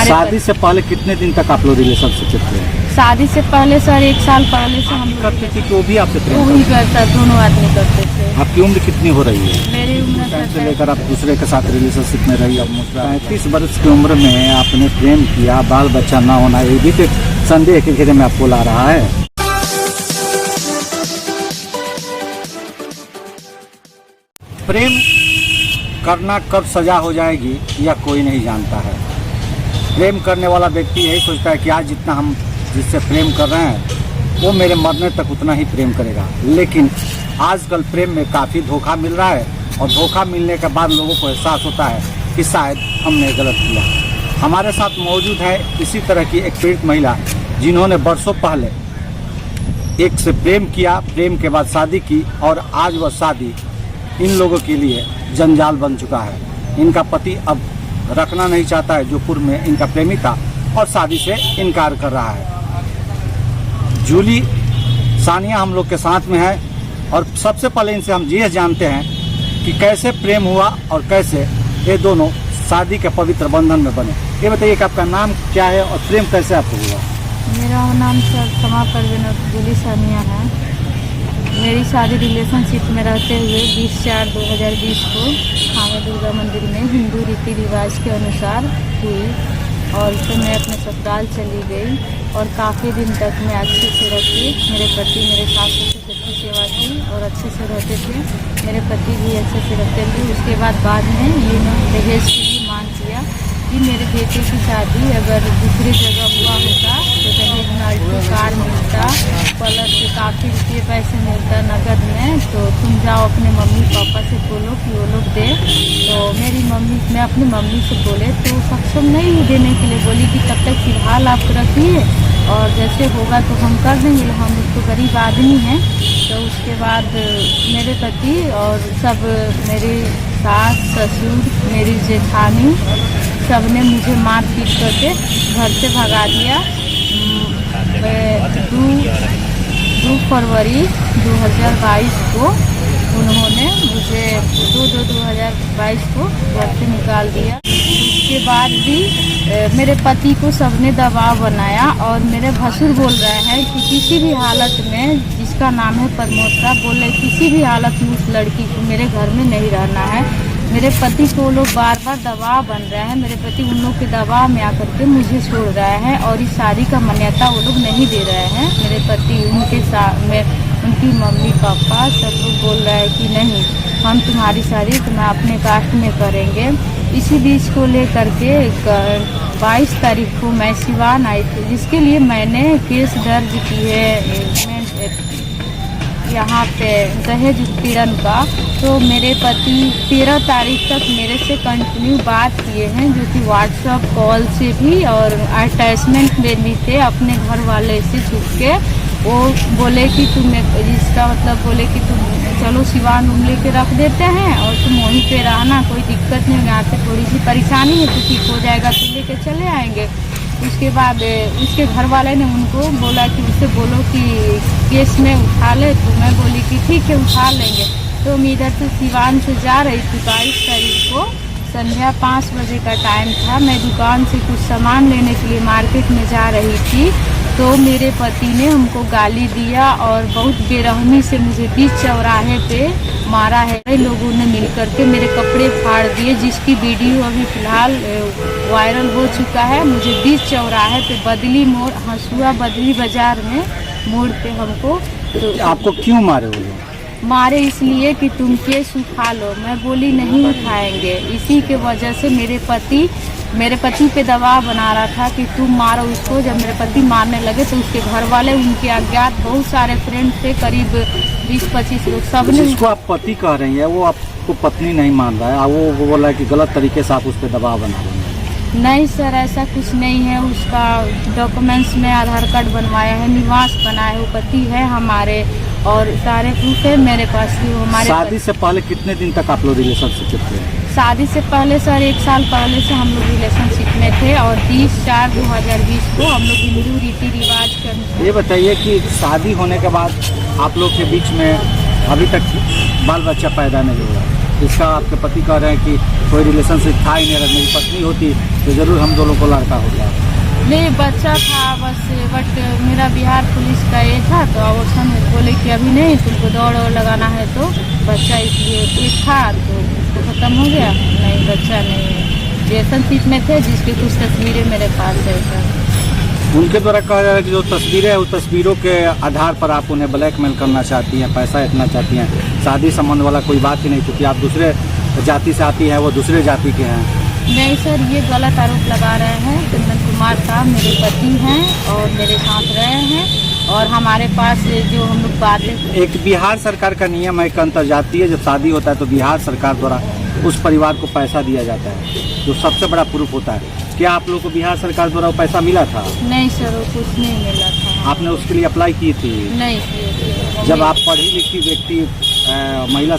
हमारे शादी से पहले कितने दिन तक आप लोग रिलेशनशिप थे? शादी से पहले सर 1 साल पहले से हम करते थे कि वो भी आपसे प्रेम वही करता, दोनों आदमी करते थे। आपकी उम्र कितनी हो रही है? मेरी उम्र टाइम से सर लेकर आप दूसरे के साथ रिलेशनशिप में रही, अब 35 वर्ष की उम्र में आपने प्रेम किया, बाल बच्चा ना होना, ये भी तो संदेह के घेरे में आपको ला रहा है। प्रेम करना कब सजा हो जाएगी यह कोई नहीं जानता है। प्रेम करने वाला व्यक्ति यही सोचता है कि आज जितना हम जिससे प्रेम कर रहे हैं वो मेरे मरने तक उतना ही प्रेम करेगा, लेकिन आजकल प्रेम में काफ़ी धोखा मिल रहा है और धोखा मिलने के बाद लोगों को एहसास होता है कि शायद हमने गलत किया। हमारे साथ मौजूद है इसी तरह की एक पीड़ित महिला जिन्होंने वर्षों पहले एक से प्रेम किया, प्रेम के बाद शादी की और आज वह शादी इन लोगों के लिए जंजाल बन चुका है। इनका पति अब रखना नहीं चाहता है जो पूर्व में इनका प्रेमी था और शादी से इनकार कर रहा है। जूली सानिया हम लोग के साथ में है और सबसे पहले इनसे हम ये जानते हैं कि कैसे प्रेम हुआ और कैसे ये दोनों शादी के पवित्र बंधन में बने। ये बताइए कि आपका नाम क्या है और प्रेम कैसे आपको हुआ? मेरा नाम सर समा परवीन जूली सानिया है। मेरी शादी रिलेशनशिप में रहते हुए 20/4/2020 को खाने दुर्गा मंदिर में हिंदू रीति रिवाज के अनुसार हुई और फिर मैं अपने ससुराल चली गई और काफ़ी दिन तक मैं अच्छे से रखी। मेरे पति मेरे सास ससुर सबकी सेवा की और अच्छे से रहते थे। मेरे पति भी अच्छे से रहते थे। उसके बाद में ये दहेज के लिए मांग किया कि मेरे बेटे की शादी अगर दूसरी जगह हुआ होता तो दहेज में अल्टो कार मिलता, कलर से काफ़ी रुपये पैसे मिलता नगद में, तो तुम जाओ अपने मम्मी पापा से बोलो कि वो लोग दे। तो मैं अपनी मम्मी से बोले तो सक्षम नहीं हुई देने के लिए, बोली कि तब तक फिलहाल आप रखिए और जैसे होगा तो हम कर देंगे, हम तो गरीब आदमी हैं। तो उसके बाद मेरे पति और सब मेरे सास ससुर मेरी जेठानी सब ने मुझे मार पीट करके घर से भगा दिया। 2 फरवरी 2022 को उन्होंने मुझे 2/2/2022 को घर से निकाल दिया। उसके बाद भी मेरे पति को सबने दबाव बनाया और मेरे भसुर बोल रहे हैं कि किसी भी हालत में, जिसका नाम है परमोत्रा, बोल रहे किसी भी हालत में उस लड़की को मेरे घर में नहीं रहना है। मेरे पति को लोग बार बार दबाव बन रहे हैं। मेरे पति उन लोग के दबाव में आकर के मुझे छोड़ रहे हैं और इस शादी का मान्यता वो लोग नहीं दे रहे हैं। मेरे पति उनके साथ में उनकी मम्मी पापा सब लोग बोल रहे हैं कि नहीं, हम तुम्हारी शादी तुम्हें अपने कास्ट में करेंगे। इसी बीच को लेकर के 22 तारीख को मैं सिवान आई थी, जिसके लिए मैंने केस दर्ज की है यहाँ पे दहेज उत्पीड़न का। तो मेरे पति 13 तारीख तक मेरे से कंटिन्यू बात किए हैं, जो कि व्हाट्सएप कॉल से भी और अटैचमेंट में भी थे अपने घर वाले से छुप के। वो बोले कि जिसका मतलब बोले कि तुम चलो सिवान रूम लेके रख देते हैं और तुम वहीं पे रहना, कोई दिक्कत नहीं, यहाँ पे थोड़ी सी परेशानी है तो ठीक हो जाएगा तो लेके चले आएंगे। उसके बाद उसके घर वाले ने उनको बोला कि उससे बोलो कि केस में उठा ले, तो मैं बोली कि ठीक है उठा लेंगे। तो मैं इधर से सिवान से जा रही थी 22 तारीख को, संध्या 5 बजे का टाइम था। मैं दुकान से कुछ सामान लेने के लिए मार्केट में जा रही थी, तो मेरे पति ने हमको गाली दिया और बहुत बेरहमी से मुझे बीच चौराहे पे मारा है। कई लोगों ने मिलकर के मेरे कपड़े फाड़ दिए, जिसकी वीडियो अभी फिलहाल वायरल हो चुका है। मुझे बीच चौराहे पे बदली मोड़, हंसुआ बदली बाजार में मोड़ पे हमको। तो आपको क्यों मारे वो लोग? मारे इसलिए कि तुम केस उठा लो। मैं बोली नहीं उठाएंगे। इसी के वजह से मेरे पति पे दबाव बना रहा था कि तुम मारो उसको। जब मेरे पति मारने लगे तो उसके घर वाले, उनके अज्ञात बहुत सारे फ्रेंड थे, करीब 20-25 लोग, सब ने। जिसको आप पति कह रही हैं वो आपको पत्नी नहीं मान रहा है, वो बोला है कि गलत तरीके से आप उस पर दबाव बना रहे हैं। नहीं सर, ऐसा कुछ नहीं है। उसका डॉक्यूमेंट्स में आधार कार्ड बनवाया है, निवास बना है, वो पति है हमारे और सारे प्रूफ है मेरे पास कि वो हमारे। शादी से पहले कितने दिन तक आप लोग रिलेशनशिप थे? शादी से पहले सर 1 साल पहले से हम लोग रिलेशनशिप में थे और 20/4/2020 को हम लोग हिंदू रीति रिवाज कर। ये बताइए कि शादी होने के बाद आप लोग के बीच में अभी तक बाल बच्चा पैदा नहीं हुआ? इसका आपके पति कह रहे हैं कि कोई रिलेशनशिप था ही नहीं, अगर मेरी पत्नी होती तो ज़रूर हम दोनों को लड़का हो गया। नहीं, बच्चा था बस, बट मेरा बिहार पुलिस का ये था तो ऑप्शन बोले कि अभी नहीं, तुमको दौड़ लगाना है तो बच्चा, इसलिए एक था तो उसको ख़त्म हो गया। नहीं, बच्चा नहीं है। रिलेशनशिप में थे जिसकी कुछ तस्वीरें मेरे पास है सर। उनके द्वारा कहा जा रहा है कि जो तस्वीरें हैं उस तस्वीरों के आधार पर आप उन्हें ब्लैकमेल करना चाहती हैं, पैसा इतना चाहती हैं। शादी संबंध वाला कोई बात ही नहीं, क्योंकि आप दूसरे जाति से आती हैं, वो दूसरे जाति के हैं। नहीं सर, ये गलत आरोप लगा रहे हैं। कुंदन कुमार साहब मेरे पति हैं और मेरे साथ रहे हैं, और हमारे पास जो हम लोग बातें, एक बिहार सरकार का नियम है कि अंतर्जातीय जब शादी होता है तो बिहार सरकार द्वारा उस परिवार को पैसा दिया जाता है, जो सबसे बड़ा प्रूफ होता है। क्या आप लोगों को बिहार सरकार द्वारा वो पैसा मिला था? नहीं सर, वो कुछ नहीं मिला था। आपने उसके लिए अप्लाई की थी? नहीं किए थे। जब आप पढ़ी लिखी व्यक्ति महिला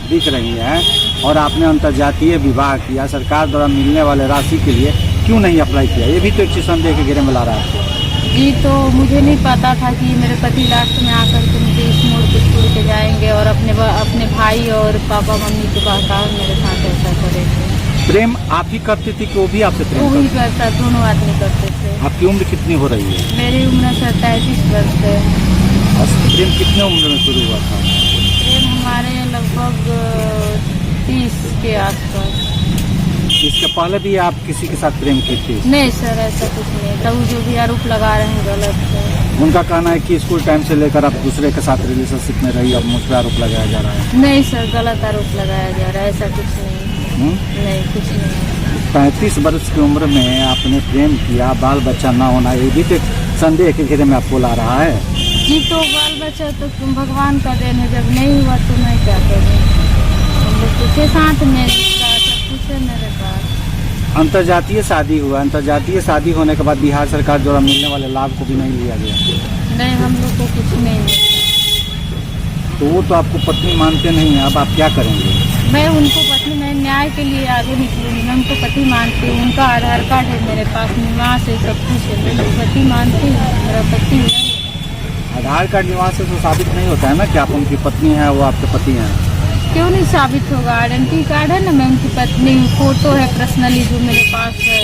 दिख रही हैं और आपने अंतर्जातीय विवाह किया, सरकार द्वारा मिलने वाले राशि के लिए क्यों नहीं अप्लाई किया? ये भी तो एक संदेह के घेरे में ला रहा है। जी, तो मुझे नहीं पता था कि मेरे पति लास्ट में आकर के मुझे इस मोड़ पे छोड़ के जाएंगे और अपने भाई और पापा मम्मी के बहकाव मेरे साथ ऐसा करेंगे। प्रेम आप ही करती थी कि वो भी आपसे प्रेम वो ही करते? करता, दोनों आदमी करते थे। आपकी उम्र कितनी हो रही है? मेरी उम्र सर 33 वर्ष है। और प्रेम कितने उम्र में शुरू हुआ था? प्रेम हमारे लगभग 30 के आसपास। इसके पहले भी आप किसी के साथ प्रेम की थी? नहीं सर, ऐसा कुछ नहीं। तब जो भी आरोप लगा रहे हैं गलत है। उनका कहना है कि स्कूल टाइम से लेकर आप दूसरे के साथ रिलेशनशिप में रही, अब मुझ पर आरोप लगाया जा रहा है। नहीं सर, गलत आरोप लगाया जा रहा है, ऐसा कुछ नहीं। नहीं, कुछ नहीं। 35 वर्ष की उम्र में आपने प्रेम किया, बाल बच्चा ना होना, ये भी तो संदेह के घेरे में आपको ला रहा है। जी, तो बाल बच्चा तो तुम भगवान का देन है, जब नहीं हुआ तो मैं क्या करूँ? हम लोग के साथ में सब कुछ है मेरे पास। अंतर्जातीय शादी हुआ, अंतर्जातीय शादी होने के बाद बिहार सरकार द्वारा मिलने वाले लाभ को भी नहीं लिया गया। नहीं, हम लोग को कुछ नहीं मिला। तो वो तो आपको पत्नी मानते नहीं है, अब आप क्या करेंगे? मैं उनको पति, मैं न्याय के लिए आगे निकलूंगी। मैं उनको पति मानती हूँ, उनका आधार कार्ड है मेरे पास, निवास है, सब कुछ है। मैं पति मानती हूँ, मेरा पति है। आधार कार्ड निवास से तो साबित नहीं होता है ना कि आप उनकी पत्नी हैं, वो आपके पति हैं। क्यों नहीं साबित होगा? आइडेंटिटी कार्ड है ना, मैं उनकी पत्नी हूँ। फोटो है पर्सनली जो मेरे पास है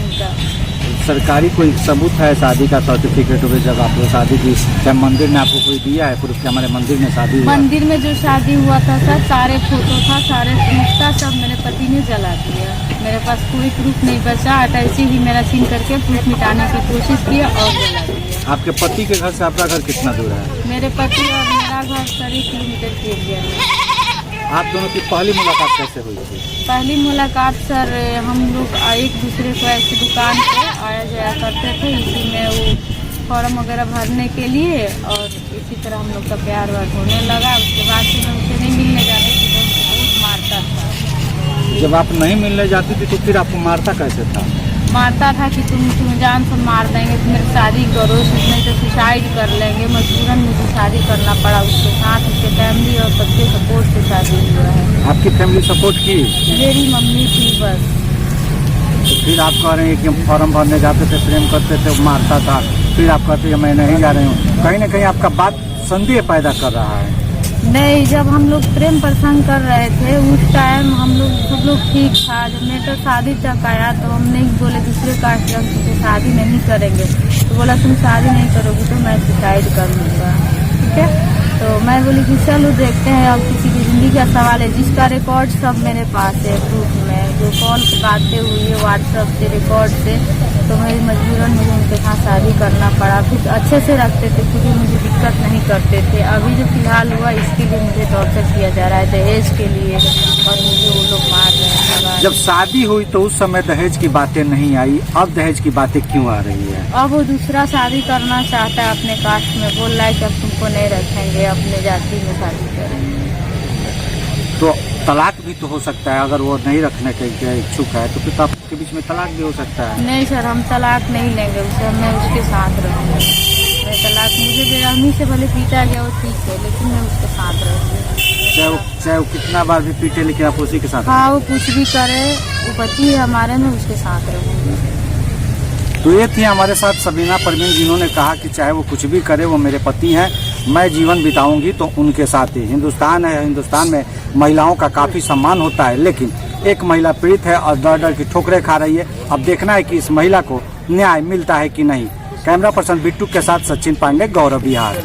उनका। सरकारी कोई सबूत है शादी का, सर्टिफिकेट हो, जब आप लोग शादी की, क्या मंदिर ने आपको कोई दिया है प्रूफ कि हमारे मंदिर में शादी हुआ? मंदिर में जो शादी हुआ था सर, सारे फोटो था, सारे रिश्ता सब मेरे पति ने जला दिया। मेरे पास कोई प्रूफ नहीं बचा। ऐसे ही मेरा छीन करके प्रूफ मिटाने की कोशिश किया और जला दिया। आपके पति के घर से आपका घर कितना दूर है? मेरे पति और मेरा घर 1.5 किलोमीटर के एरिया में। आप दोनों की पहली मुलाकात कैसे हुई थी? पहली मुलाकात सर, हम लोग एक दूसरे को ऐसी दुकान पे आया जाया करते थे, इसी में वो फॉर्म वगैरह भरने के लिए, और इसी तरह हम लोग का प्यार वार होने लगा। उसके बाद से मैं उसे नहीं मिलने जाने की, तो मुझे बहुत मारता था। जब आप नहीं मिलने जाती थी तो फिर आपको मारता कैसे था? मारता था कि तुम जान से मार देंगे, तुम मेरी शादी करो, नहीं तो सुसाइड कर लेंगे। मजबूरन मुझे शादी करना पड़ा उसके साथ। उसके फैमिली और सबके सपोर्ट से शादी हुआ है। आपकी फैमिली सपोर्ट की? मेरी मम्मी थी बस। तो फिर आप कह रहे हैं कि हम फॉर्म भरने जाते थे, प्रेम करते थे, वो मारता था, फिर आप कहते हैं मैं नहीं जा रही हूँ। कहीं ना कहीं आपका बात संदेह पैदा कर रहा है। नहीं, जब हम लोग प्रेम प्रसंग कर रहे थे उस टाइम हम लोग सब लोग ठीक था। जब मेरा शादी तक आया तो हम नहीं बोले दूसरे कास्ट से शादी नहीं करेंगे, तो बोला तुम शादी नहीं करोगी तो मैं सुसाइड कर लूँगा। ठीक है, तो मैं बोली कि चलो देखते हैं, अब किसी की ज़िंदगी का सवाल है। जिसका रिकॉर्ड सब मेरे पास है प्रूफ में, जो कॉल बातें हुई है व्हाट्सएप से रिकॉर्ड से, तो मेरी मजबूरन मुझे उनके साथ शादी करना पड़ा। कुछ अच्छे से रखते थे, क्योंकि मुझे दिक्कत नहीं करते थे। अभी जो फिलहाल हुआ इसके लिए मुझे टॉर्चर किया जा रहा है, दहेज के लिए, और मुझे वो लोग मार रहे हैं। जब शादी हुई तो उस समय दहेज की बातें नहीं आई, अब दहेज की बातें क्यों आ रही है? अब वो दूसरा शादी करना चाहता है अपने कास्ट में, बोल रहा है कि अब तुमको नहीं रखेंगे, अपने जाति में शादी करेंगे। तो तलाक भी तो हो सकता है, अगर वो नहीं रखने के इच्छुक है तो फिर तो आपके बीच में तलाक भी हो सकता है। नहीं सर, हम तलाक नहीं लेंगे उसे, मैं उसके साथ रहूँगी। मैं तलाक, मुझे बेरहमी से भले पीटा गया वो ठीक है, लेकिन मैं उसके साथ रहूँगी। चाहे वो कितना बार भी पीटे, लेकिन आप उसी के साथ? हाँ, वो कुछ भी करे, वो पति है हमारे, में उसके साथ रहूँगी। तो ये थी हमारे साथ सबीना परवीन, जिन्होंने कहा कि चाहे वो कुछ भी करे, वो मेरे पति हैं, मैं जीवन बिताऊंगी तो उनके साथ ही। हिंदुस्तान है, हिंदुस्तान में महिलाओं का काफ़ी सम्मान होता है, लेकिन एक महिला पीड़ित है और दर दर की ठोकरें खा रही है। अब देखना है कि इस महिला को न्याय मिलता है कि नहीं। कैमरा पर्सन बिट्टू के साथ सचिन पांडे, गौरव बिहार।